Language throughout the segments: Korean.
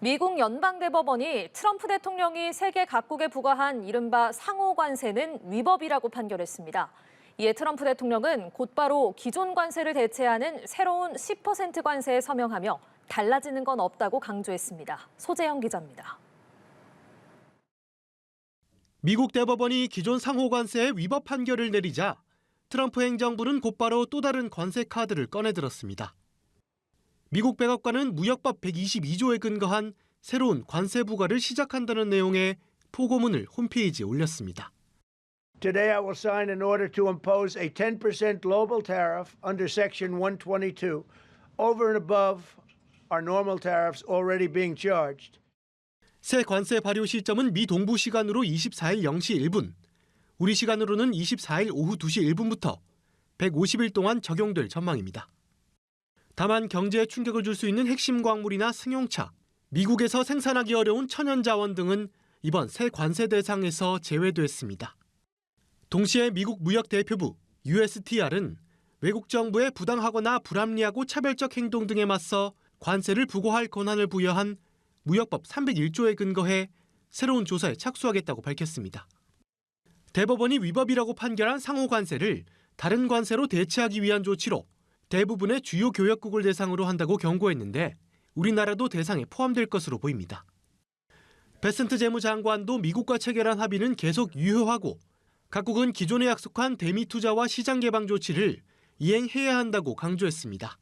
미국 연방대법원이 트럼프 대통령이 세계 각국에 부과한 이른바 상호관세는 위법이라고 판결했습니다. 이에 트럼프 대통령은 곧바로 기존 관세를 대체하는 새로운 10% 관세에 서명하며 달라지는 건 없다고 강조했습니다. 소재영 기자입니다. 미국 대법원이 기존 상호관세의 위법 판결을 내리자 트럼프 행정부는 곧바로 또 다른 관세 카드를 꺼내들었습니다. 미국 백악관은 무역법 122조에 근거한 새로운 관세 부과를 시작한다는 내용의 포고문을 홈페이지에 올렸습니다. Today I will sign an order to impose a 10% global tariff under Section 122, over and above our normal tariffs already being charged. 새 관세 발효 시점은 미 동부 시간으로 24일 0시 1분, 우리 시간으로는 24일 오후 2시 1분부터 150일 동안 적용될 전망입니다. 다만 경제에 충격을 줄 수 있는 핵심 광물이나 승용차, 미국에서 생산하기 어려운 천연자원 등은 이번 새 관세 대상에서 제외됐습니다. 동시에 미국 무역대표부 USTR은 외국 정부에 부당하거나 불합리하고 차별적 행동 등에 맞서 관세를 부과할 권한을 부여한 무역법 301조에 근거해 새로운 조사에 착수하겠다고 밝혔습니다. 대법원이 위법이라고 판결한 상호관세를 다른 관세로 대체하기 위한 조치로 대부분의 주요 교역국을 대상으로 한다고 경고했는데 우리나라도 대상에 포함될 것으로 보입니다. 베센트 재무장관도 미국과 체결한 합의는 계속 유효하고 각국은 기존에 약속한 대미 투자와 시장 개방 조치를 이행해야 한다고 강조했습니다.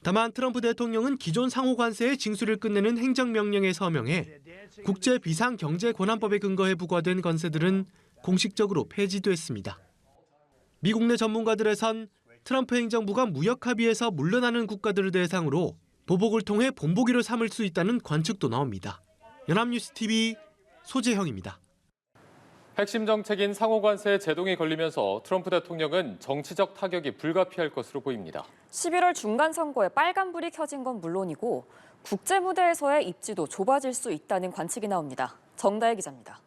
다만 트럼프 대통령은 기존 상호관세의 징수를 끝내는 행정명령에 서명해 국제 비상경제권한법에 근거해 부과된 관세들은 공식적으로 폐지됐습니다. 미국 내 전문가들에선 트럼프 행정부가 무역 합의에서 물러나는 국가들을 대상으로 보복을 통해 본보기를 삼을 수 있다는 관측도 나옵니다. 연합뉴스TV 소재형입니다. 핵심 정책인 상호관세 제동이 걸리면서 트럼프 대통령은 정치적 타격이 불가피할 것으로 보입니다. 11월 중간 선거에 빨간불이 켜진 건 물론이고 국제 무대에서의 입지도 좁아질 수 있다는 관측이 나옵니다. 정다혜 기자입니다.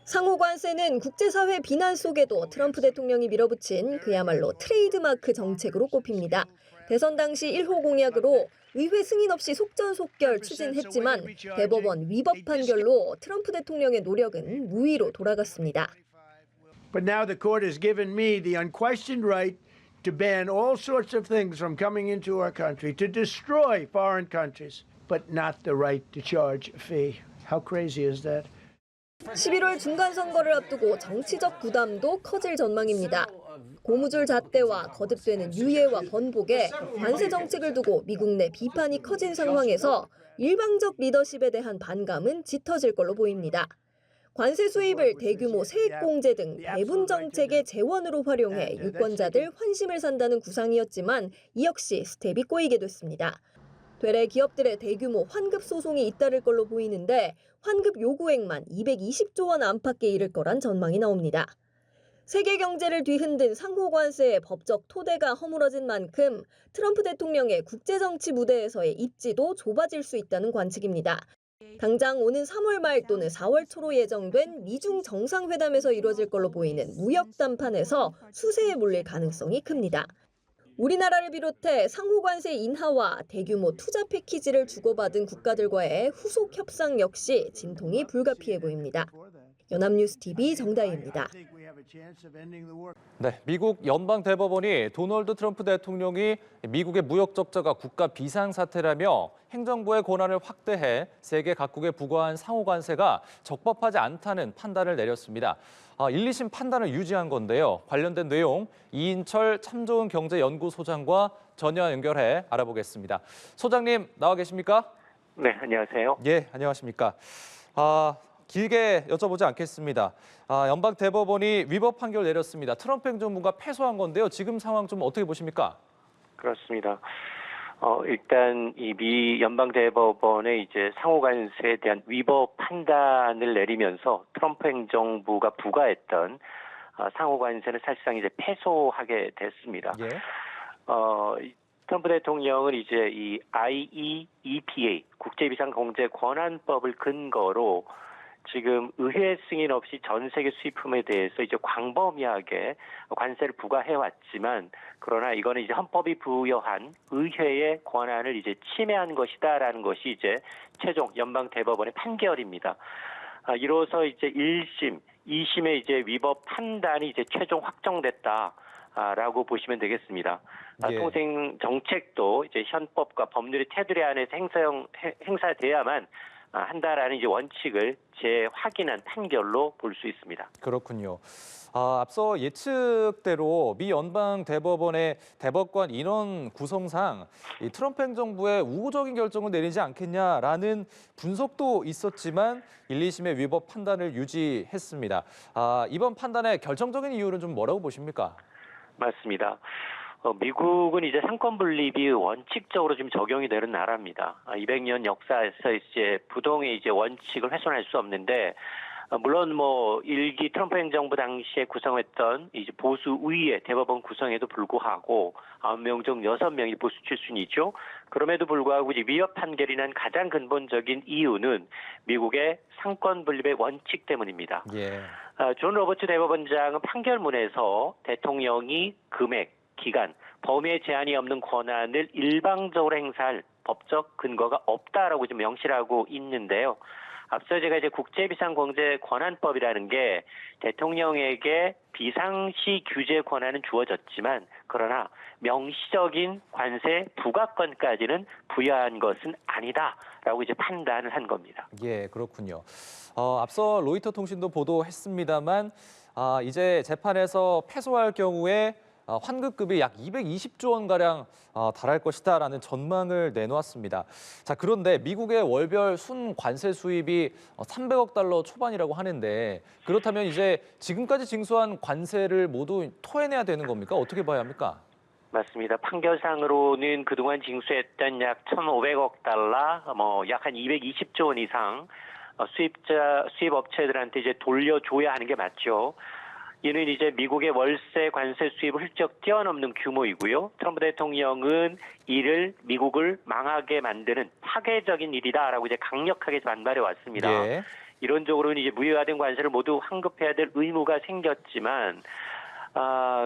상호관세는 국제사회 비난 속에도 트럼프 대통령이 밀어붙인 그야말로 트레이드마크 정책으로 꼽힙니다. 대선 당시 1호 공약으로 의회 승인 없이 속전속결 추진했지만 대법원 위법 판결로 트럼프 대통령의 노력은 무위로 돌아갔습니다. But now the court has given me the unquestioned right to ban all sorts of things from coming into our country, to destroy foreign countries, but not the right to charge a fee. How crazy is that? 11월 중간선거를 앞두고 정치적 부담도 커질 전망입니다. 고무줄 잣대와 거듭되는 유예와 번복에 관세 정책을 두고 미국 내 비판이 커진 상황에서 일방적 리더십에 대한 반감은 짙어질 걸로 보입니다. 관세 수입을 대규모 세액공제 등 배분 정책의 재원으로 활용해 유권자들 환심을 산다는 구상이었지만 이 역시 스텝이 꼬이게 됐습니다. 되레 기업들의 대규모 환급 소송이 잇따를 걸로 보이는데 환급 요구액만 220조 원 안팎에 이를 거란 전망이 나옵니다. 세계 경제를 뒤흔든 상호관세의 법적 토대가 허물어진 만큼 트럼프 대통령의 국제정치 무대에서의 입지도 좁아질 수 있다는 관측입니다. 당장 오는 3월 말 또는 4월 초로 예정된 미중 정상회담에서 이루어질 걸로 보이는 무역 담판에서 수세에 몰릴 가능성이 큽니다. 우리나라를 비롯해 상호관세 인하와 대규모 투자 패키지를 주고받은 국가들과의 후속 협상 역시 진통이 불가피해 보입니다. 연합뉴스TV 정다희입니다. 네, 미국 연방대법원이 도널드 트럼프 대통령이 미국의 무역 적자가 국가 비상사태라며 행정부의 권한을 확대해 세계 각국에 부과한 상호관세가 적법하지 않다는 판단을 내렸습니다. 1, 2심 판단을 유지한 건데요. 관련된 내용 이인철 참 좋은 경제연구소장과 전화 연결해 알아보겠습니다. 소장님 나와 계십니까? 네, 안녕하세요. 예, 안녕하십니까. 길게 여쭤보지 않겠습니다. 연방 대법원이 위법 판결 내렸습니다. 트럼프 행정부가 패소한 건데요. 지금 상황 좀 어떻게 보십니까? 그렇습니다. 일단 이 미 연방 대법원의 이제 상호관세에 대한 위법 판단을 내리면서 트럼프 행정부가 부과했던 상호관세는 사실상 이제 패소하게 됐습니다. 예. 트럼프 대통령은 이제 이 IEEPA 국제비상공제권한법을 근거로 지금 의회 승인 없이 전 세계 수입품에 대해서 이제 광범위하게 관세를 부과해 왔지만 그러나 이거는 이제 헌법이 부여한 의회의 권한을 이제 침해한 것이다라는 것이 이제 최종 연방 대법원의 판결입니다. 이로써 이제 1심, 2심의 이제 위법 판단이 이제 최종 확정됐다라고 보시면 되겠습니다. 예. 통생 정책도 이제 헌법과 법률의 테두리 안에서 행사돼야만 한다라는 이제 원칙을 재확인한 판결로 볼 수 있습니다. 그렇군요. 앞서 예측대로 미 연방 대법원의 대법관 인원 구성상 이 트럼프 행정부의 우호적인 결정을 내리지 않겠냐라는 분석도 있었지만 1, 2심의 위법 판단을 유지했습니다. 이번 판단의 결정적인 이유는 좀 뭐라고 보십니까? 맞습니다. 미국은 이제 상권 분립이 원칙적으로 지금 적용이 되는 나라입니다. 200년 역사에서 이제 부동의 이제 원칙을 훼손할 수 없는데 물론 뭐 1기 트럼프 행정부 당시에 구성했던 이제 보수 우위의 대법원 구성에도 불구하고 9명 중 6명이 보수 출신이죠. 그럼에도 불구하고 이제 위헌 판결이 난 가장 근본적인 이유는 미국의 상권 분립의 원칙 때문입니다. 예. 존 로버츠 대법원장은 판결문에서 대통령이 금액, 기간, 범위에 제한이 없는 권한을 일방적으로 행사할 법적 근거가 없다라고 좀 명시하고 있는데요. 앞서 제가 이제 국제비상공제권한법이라는 게 대통령에게 비상시 규제 권한은 주어졌지만 그러나 명시적인 관세 부과권까지는 부여한 것은 아니다라고 이제 판단을 한 겁니다. 예, 그렇군요. 앞서 로이터 통신도 보도했습니다만 이제 재판에서 패소할 경우에 환급금이 약 220조 원가량 달할 것이다라는 전망을 내놓았습니다. 자, 그런데 미국의 월별 순 관세 수입이 300억 달러 초반이라고 하는데 그렇다면 이제 지금까지 징수한 관세를 모두 토해내야 되는 겁니까? 어떻게 봐야 합니까? 맞습니다. 판결상으로는 그동안 징수했던 약 1,500억 달러, 약 한 220조 원 이상 수입업체들한테 이제 돌려줘야 하는 게 맞죠. 이는 이제 미국의 월세 관세 수입을 훌쩍 뛰어넘는 규모이고요. 트럼프 대통령은 이를 미국을 망하게 만드는 파괴적인 일이다라고 이제 강력하게 반발해 왔습니다. 예. 이론적으로는 이제 무효화된 관세를 모두 환급해야 될 의무가 생겼지만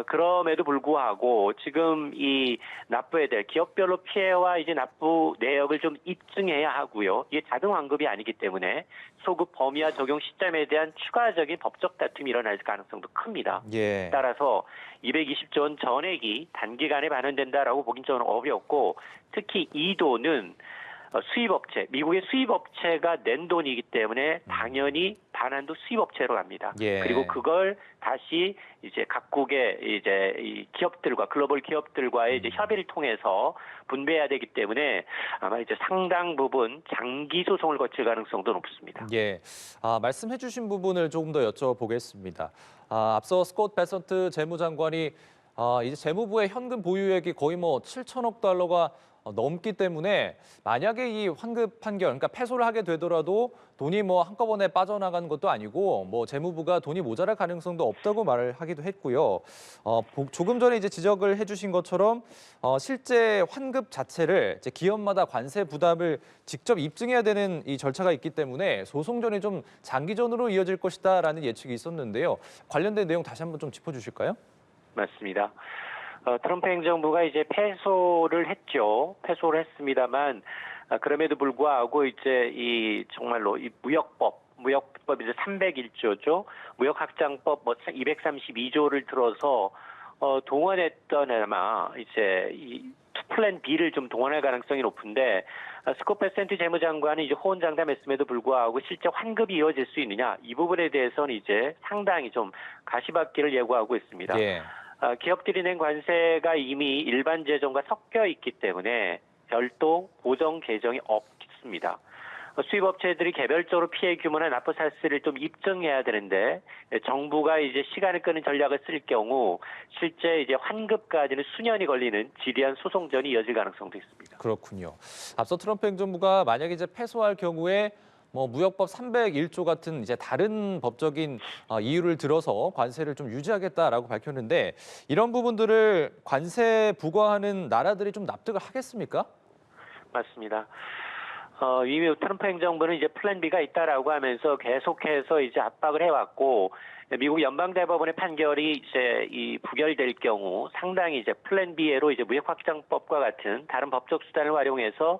그럼에도 불구하고 지금 이 납부해야 될 기업별로 피해와 이제 납부 내역을 좀 입증해야 하고요. 이게 자동 환급이 아니기 때문에 소급 범위와 적용 시점에 대한 추가적인 법적 다툼이 일어날 가능성도 큽니다. 예. 따라서 220조 원 전액이 단기간에 반환된다라고 보긴 좀 어렵고 특히 이 돈은 수입업체, 미국의 수입업체가 낸 돈이기 때문에 당연히 반환도 수입업체로 갑니다. 예. 그리고 그걸 다시 이제 각국의 이제 이 기업들과 글로벌 기업들과의 이제 협의를 통해서 분배해야 되기 때문에 아마 이제 상당 부분 장기 소송을 거칠 가능성도 높습니다. 예, 말씀해주신 부분을 조금 더 여쭤보겠습니다. 앞서 스콧 베선트 재무장관이 이제 재무부의 현금 보유액이 거의 7천억 달러가 넘기 때문에 만약에 이 환급 판결, 그러니까 패소를 하게 되더라도 돈이 한꺼번에 빠져나가는 것도 아니고 재무부가 돈이 모자랄 가능성도 없다고 말을 하기도 했고요. 조금 전에 이제 지적을 해주신 것처럼 실제 환급 자체를 이제 기업마다 관세 부담을 직접 입증해야 되는 이 절차가 있기 때문에 소송전이 좀 장기전으로 이어질 것이다라는 예측이 있었는데요. 관련된 내용 다시 한번 좀 짚어주실까요? 맞습니다. 트럼프 행정부가 이제 패소를 했죠. 패소를 했습니다만 그럼에도 불구하고 이제 이 정말로 이 무역법 이제 301조죠. 무역확장법 232조를 들어서 동원했던 아마 이제 이 플랜 B를 좀 동원할 가능성이 높은데 스콧 베센트 재무장관은 이제 호언장담했음에도 불구하고 실제 환급이 이어질 수 있느냐 이 부분에 대해서는 이제 상당히 좀 가시밭길을 예고하고 있습니다. 예. 기업들이 낸 관세가 이미 일반 재정과 섞여 있기 때문에 별도 고정 계정이 없습니다. 수입업체들이 개별적으로 피해 규모나 납부 사실을 좀 입증해야 되는데 정부가 이제 시간을 끄는 전략을 쓸 경우 실제 이제 환급까지는 수년이 걸리는 지리한 소송전이 이어질 가능성도 있습니다. 그렇군요. 앞서 트럼프 행정부가 만약에 이제 패소할 경우에 무역법 301조 같은 이제 다른 법적인 이유를 들어서 관세를 좀 유지하겠다라고 밝혔는데 이런 부분들을 관세 부과하는 나라들이 좀 납득을 하겠습니까? 맞습니다. 이미 트럼프 행정부는 이제 플랜 B가 있다라고 하면서 계속해서 이제 압박을 해왔고, 미국 연방대법원의 판결이 이제 이 부결될 경우 상당히 이제 플랜 B로 이제 무역확장법과 같은 다른 법적 수단을 활용해서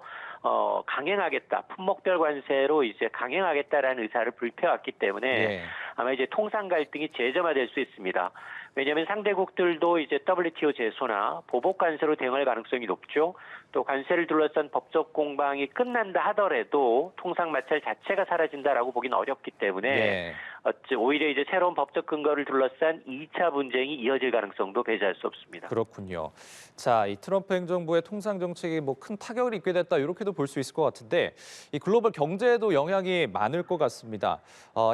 강행하겠다, 품목별 관세로 이제 강행하겠다라는 의사를 불펴왔기 때문에 예. 아마 이제 통상 갈등이 재점화될 수 있습니다. 왜냐하면 상대국들도 이제 WTO 제소나 보복 관세로 대응할 가능성이 높죠. 또 관세를 둘러싼 법적 공방이 끝난다 하더라도 통상 마찰 자체가 사라진다라고 보기는 어렵기 때문에 예. 오히려 이제 새로운 법적 근거를 둘러싼 2차 분쟁이 이어질 가능성도 배제할 수 없습니다. 그렇군요. 자, 이 트럼프 행정부의 통상 정책이 뭐 큰 타격을 입게 됐다 이렇게도 볼 수 있을 것 같은데 이 글로벌 경제에도 영향이 많을 것 같습니다.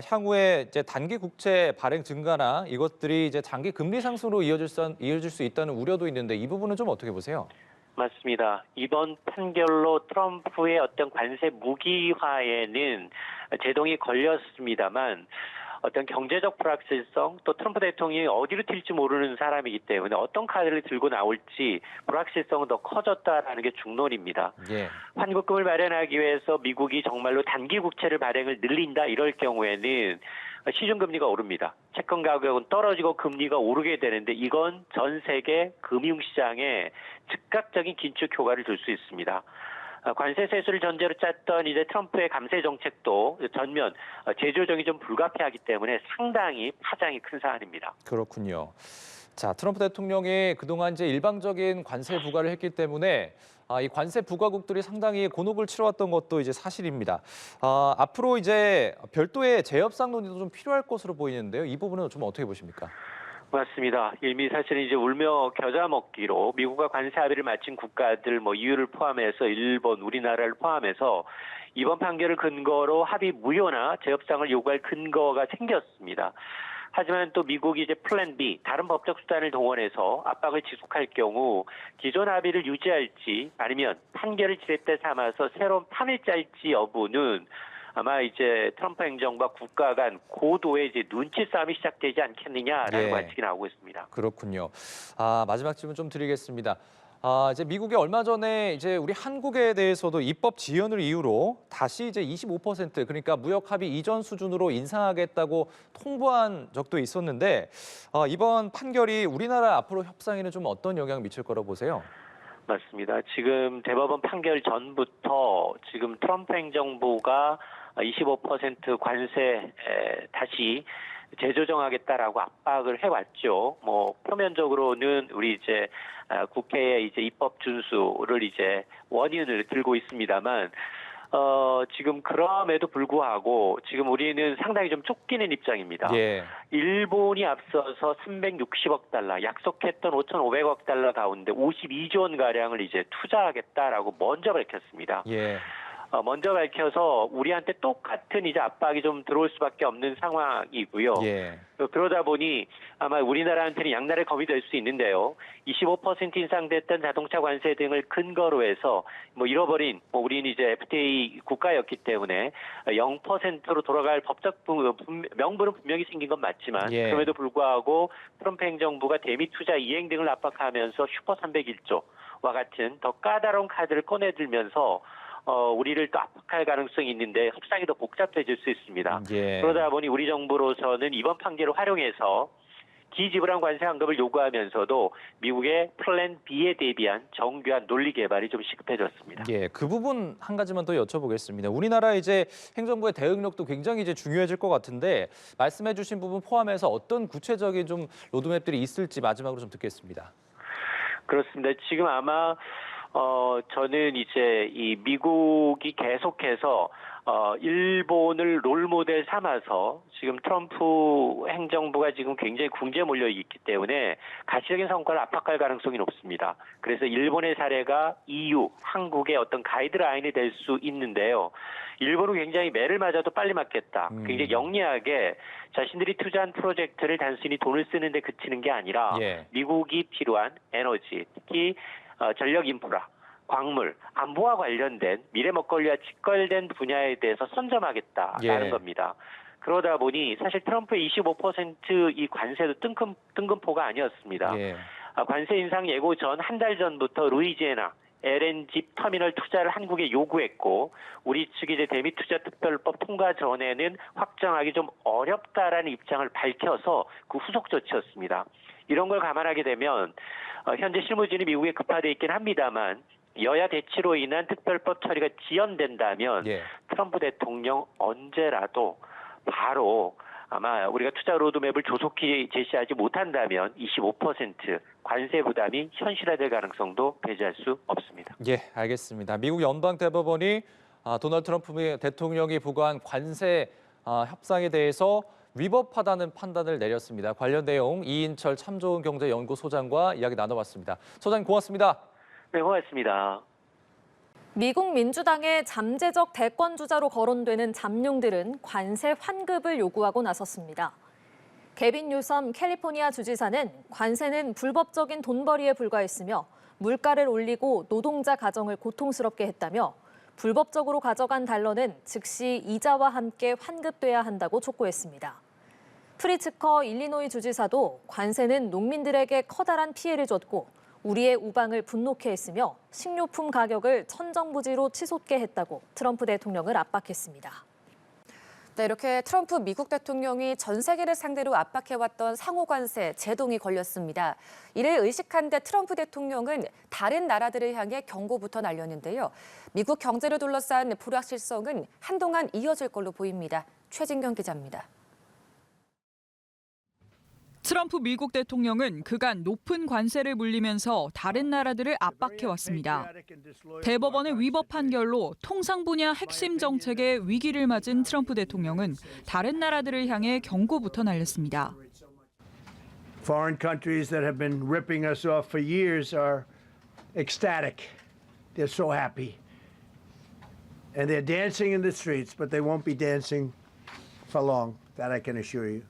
향후에 이제 단기 국채 발행 증가나 이것들이 이제 장기 금리 상승으로 이어질 수 있다는 우려도 있는데 이 부분은 좀 어떻게 보세요? 맞습니다. 이번 판결로 트럼프의 어떤 관세 무기화에는 제동이 걸렸습니다만 어떤 경제적 불확실성 또 트럼프 대통령이 어디로 튈지 모르는 사람이기 때문에 어떤 카드를 들고 나올지 불확실성은 더 커졌다라는 게 중론입니다. 예. 환급금을 마련하기 위해서 미국이 정말로 단기 국채를 발행을 늘린다 이럴 경우에는 시중금리가 오릅니다. 채권 가격은 떨어지고 금리가 오르게 되는데 이건 전 세계 금융시장에 즉각적인 긴축 효과를 줄 수 있습니다. 관세 세수를 전제로 짰던 이제 트럼프의 감세 정책도 전면 재조정이 좀 불가피하기 때문에 상당히 파장이 큰 사안입니다. 그렇군요. 자, 트럼프 대통령이 그동안 이제 일방적인 관세 부과를 했기 때문에 이 관세 부과국들이 상당히 곤혹을 치러왔던 것도 이제 사실입니다. 앞으로 이제 별도의 재협상 논의도 좀 필요할 것으로 보이는데요. 이 부분은 좀 어떻게 보십니까? 맞습니다. 이미 사실은 이제 울며 겨자 먹기로 미국과 관세 합의를 마친 국가들 뭐 EU를 포함해서 일본, 우리나라를 포함해서 이번 판결을 근거로 합의 무효나 재협상을 요구할 근거가 생겼습니다. 하지만 또 미국이 이제 플랜 B, 다른 법적 수단을 동원해서 압박을 지속할 경우 기존 합의를 유지할지 아니면 판결을 지렛대 삼아서 새로운 판을 짤지 여부는 아마 이제 트럼프 행정부와 국가 간 고도의 이제 눈치 싸움이 시작되지 않겠느냐라는 예. 관측이 나오고 있습니다. 그렇군요. 마지막 질문 좀 드리겠습니다. 이제 미국이 얼마 전에 이제 우리 한국에 대해서도 입법 지연을 이유로 다시 이제 25% 그러니까 무역 합의 이전 수준으로 인상하겠다고 통보한 적도 있었는데 이번 판결이 우리나라 앞으로 협상에는 좀 어떤 영향을 미칠 거라고 보세요? 맞습니다. 지금 대법원 판결 전부터 지금 트럼프 행정부가 25% 관세 다시 재조정하겠다라고 압박을 해왔죠. 뭐 표면적으로는 우리 이제 국회의 이제 입법 준수를 이제 원인을 들고 있습니다만 지금 그럼에도 불구하고 지금 우리는 상당히 좀 쫓기는 입장입니다. 예. 일본이 앞서서 360억 달러, 약속했던 5,500억 달러 가운데 52조 원 가량을 이제 투자하겠다라고 먼저 밝혔습니다. 예. 먼저 밝혀서 우리한테 똑같은 이제 압박이 좀 들어올 수밖에 없는 상황이고요. 예. 그러다 보니 아마 우리나라한테는 양날의 검이 될 수 있는데요. 25% 인상됐던 자동차 관세 등을 근거로 해서 뭐 잃어버린 우리는 이제 FTA 국가였기 때문에 0%로 돌아갈 법적 명분은 분명히 생긴 건 맞지만 예. 그럼에도 불구하고 트럼프 행정부가 대미 투자 이행 등을 압박하면서 슈퍼 301조와 같은 더 까다로운 카드를 꺼내들면서 우리를 또 압박할 가능성이 있는데 협상이 더 복잡해질 수 있습니다. 예. 그러다 보니 우리 정부로서는 이번 판결을 활용해서 기지불안 관세 환급을 요구하면서도 미국의 플랜 B에 대비한 정교한 논리 개발이 좀 시급해졌습니다. 예, 그 부분 한 가지만 더 여쭤보겠습니다. 우리나라 이제 행정부의 대응력도 굉장히 이제 중요해질 것 같은데 말씀해주신 부분 포함해서 어떤 구체적인 좀 로드맵들이 있을지 마지막으로 좀 듣겠습니다. 그렇습니다. 지금 아마 저는 이제 이 미국이 계속해서 일본을 롤모델 삼아서 지금 트럼프 행정부가 지금 굉장히 궁지에 몰려 있기 때문에 가시적인 성과를 압박할 가능성이 높습니다. 그래서 일본의 사례가 EU, 한국의 어떤 가이드라인이 될 수 있는데요. 일본은 굉장히 매를 맞아도 빨리 맞겠다. 굉장히 영리하게 자신들이 투자한 프로젝트를 단순히 돈을 쓰는 데 그치는 게 아니라 예. 미국이 필요한 에너지, 특히 전력 인프라, 광물, 안보와 관련된 미래 먹거리와 직결된 분야에 대해서 선점하겠다라는 예. 겁니다. 그러다 보니 사실 트럼프의 25% 이 관세도 뜬금포가 아니었습니다. 예. 관세 인상 예고 전 한 달 전부터 루이지애나, LNG 터미널 투자를 한국에 요구했고 우리 측이 이제 대미투자특별법 통과 전에는 확정하기 좀 어렵다라는 입장을 밝혀서 그 후속 조치였습니다. 이런 걸 감안하게 되면 현재 실무진이 미국에 급파돼 있긴 합니다만 여야 대치로 인한 특별법 처리가 지연된다면 트럼프 대통령 언제라도 바로 아마 우리가 투자 로드맵을 조속히 제시하지 못한다면 25% 관세 부담이 현실화될 가능성도 배제할 수 없습니다. 예, 알겠습니다. 미국 연방대법원이 도널드 트럼프 대통령이 부과한 관세 협상에 대해서 위법하다는 판단을 내렸습니다. 관련 내용 이인철 참좋은경제연구소장과 이야기 나눠봤습니다. 소장님 고맙습니다. 네, 고맙습니다. 미국 민주당의 잠재적 대권주자로 거론되는 잠룡들은 관세 환급을 요구하고 나섰습니다. 게빈 뉴섬 캘리포니아 주지사는 관세는 불법적인 돈벌이에 불과했으며 물가를 올리고 노동자 가정을 고통스럽게 했다며 불법적으로 가져간 달러는 즉시 이자와 함께 환급돼야 한다고 촉구했습니다. 프리츠커 일리노이 주지사도 관세는 농민들에게 커다란 피해를 줬고 우리의 우방을 분노케 했으며 식료품 가격을 천정부지로 치솟게 했다고 트럼프 대통령을 압박했습니다. 네, 이렇게 트럼프 미국 대통령이 전 세계를 상대로 압박해왔던 상호관세 제동이 걸렸습니다. 이를 의식한 데 트럼프 대통령은 다른 나라들을 향해 경고부터 날렸는데요. 미국 경제를 둘러싼 불확실성은 한동안 이어질 걸로 보입니다. 최진경 기자입니다. 트럼프 미국 대통령은 그간 높은 관세를 물리면서 다른 나라들을 압박해왔습니다. 대법원의 위법 판결로 통상 분야 핵심 정책의 위기를 맞은 트럼프 대통령은 다른 나라들을 향해 경고부터 날렸습니다. Foreign countries that have been ripping us off for years are ecstatic. They're so happy. And they're dancing in the streets, but they won't be dancing for long. That I can assure you.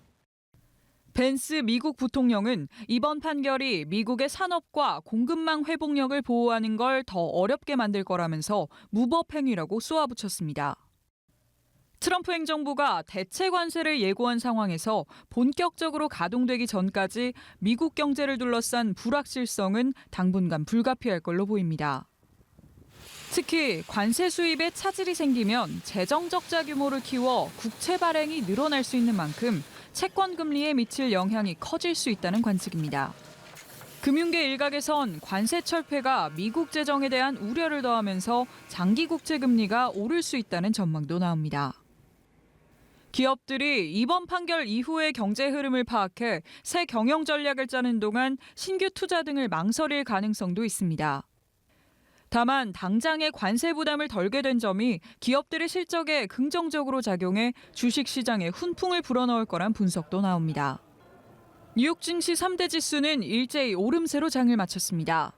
벤스 미국 부통령은 이번 판결이 미국의 산업과 공급망 회복력을 보호하는 걸 더 어렵게 만들 거라면서 무법 행위라고 쏘아붙였습니다. 트럼프 행정부가 대체 관세를 예고한 상황에서 본격적으로 가동되기 전까지 미국 경제를 둘러싼 불확실성은 당분간 불가피할 걸로 보입니다. 특히 관세 수입에 차질이 생기면 재정 적자 규모를 키워 국채 발행이 늘어날 수 있는 만큼 채권 금리에 미칠 영향이 커질 수 있다는 관측입니다. 금융계 일각에선 관세 철폐가 미국 재정에 대한 우려를 더하면서 장기 국채 금리가 오를 수 있다는 전망도 나옵니다. 기업들이 이번 판결 이후의 경제 흐름을 파악해 새 경영 전략을 짜는 동안 신규 투자 등을 망설일 가능성도 있습니다. 다만 당장의 관세 부담을 덜게 된 점이 기업들의 실적에 긍정적으로 작용해 주식시장에 훈풍을 불어넣을 거란 분석도 나옵니다. 뉴욕 증시 3대 지수는 일제히 오름세로 장을 마쳤습니다.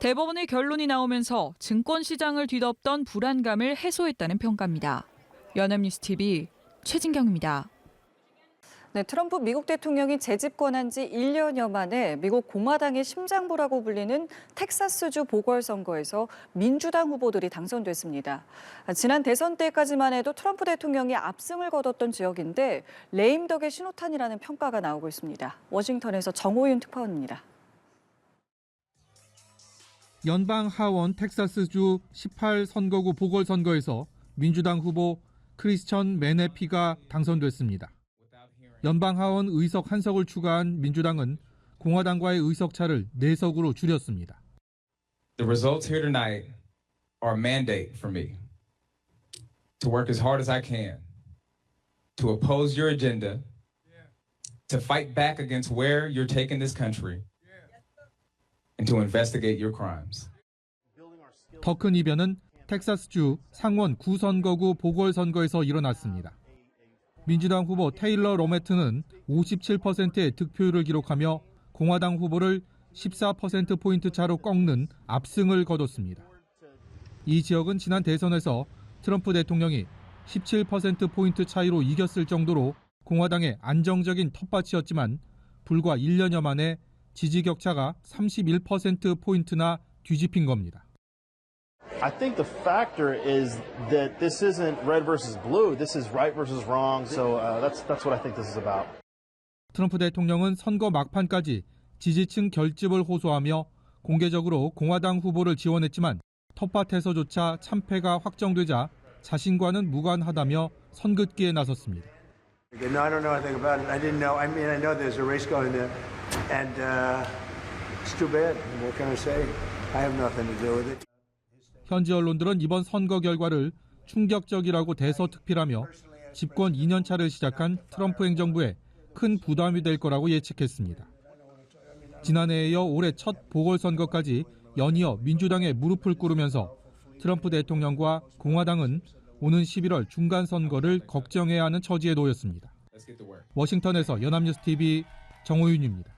대법원의 결론이 나오면서 증권시장을 뒤덮던 불안감을 해소했다는 평가입니다. 연합뉴스TV 최진경입니다. 네, 트럼프 미국 대통령이 재집권한 지 1년여 만에 미국 공화당의 심장부라고 불리는 텍사스주 보궐선거에서 민주당 후보들이 당선됐습니다. 지난 대선 때까지만 해도 트럼프 대통령이 압승을 거뒀던 지역인데 레임덕의 신호탄이라는 평가가 나오고 있습니다. 워싱턴에서 정호윤 특파원입니다. 연방 하원 텍사스주 18선거구 보궐선거에서 민주당 후보 크리스천 메네피가 당선됐습니다. 연방하원 의석 한 석을 추가한 민주당은 공화당과의 의석 차를 4석으로 줄였습니다. The results here tonight are a mandate for me to work as hard as I can to oppose your agenda, to fight back against where you're taking this country, and to investigate your crimes. 더 큰 이변은 텍사스주 상원 9선거구 보궐선거에서 일어났습니다. 민주당 후보 테일러 로메트는 57%의 득표율을 기록하며 공화당 후보를 14%포인트 차로 꺾는 압승을 거뒀습니다. 이 지역은 지난 대선에서 트럼프 대통령이 17%포인트 차이로 이겼을 정도로 공화당의 안정적인 텃밭이었지만 불과 1년여 만에 지지 격차가 31%포인트나 뒤집힌 겁니다. I think the factor is that this isn't red versus blue. This is right versus wrong. So that's what I think this is about. 트럼프 대통령은 선거 막판까지 지지층 결집을 호소하며 공개적으로 공화당 후보를 지원했지만 텃밭에서조차 참패가 확정되자 자신과는 무관하다며 선긋기에 나섰습니다. No, I don't know anything about it. I didn't know. I mean, I know there's a race going there, and it's too bad. What can I say? I have nothing to do with it. 현지 언론들은 이번 선거 결과를 충격적이라고 대서특필하며 집권 2년 차를 시작한 트럼프 행정부에 큰 부담이 될 거라고 예측했습니다. 지난해에 이어 올해 첫 보궐선거까지 연이어 민주당에 무릎을 꿇으면서 트럼프 대통령과 공화당은 오는 11월 중간선거를 걱정해야 하는 처지에 놓였습니다. 워싱턴에서 연합뉴스TV 정호윤입니다.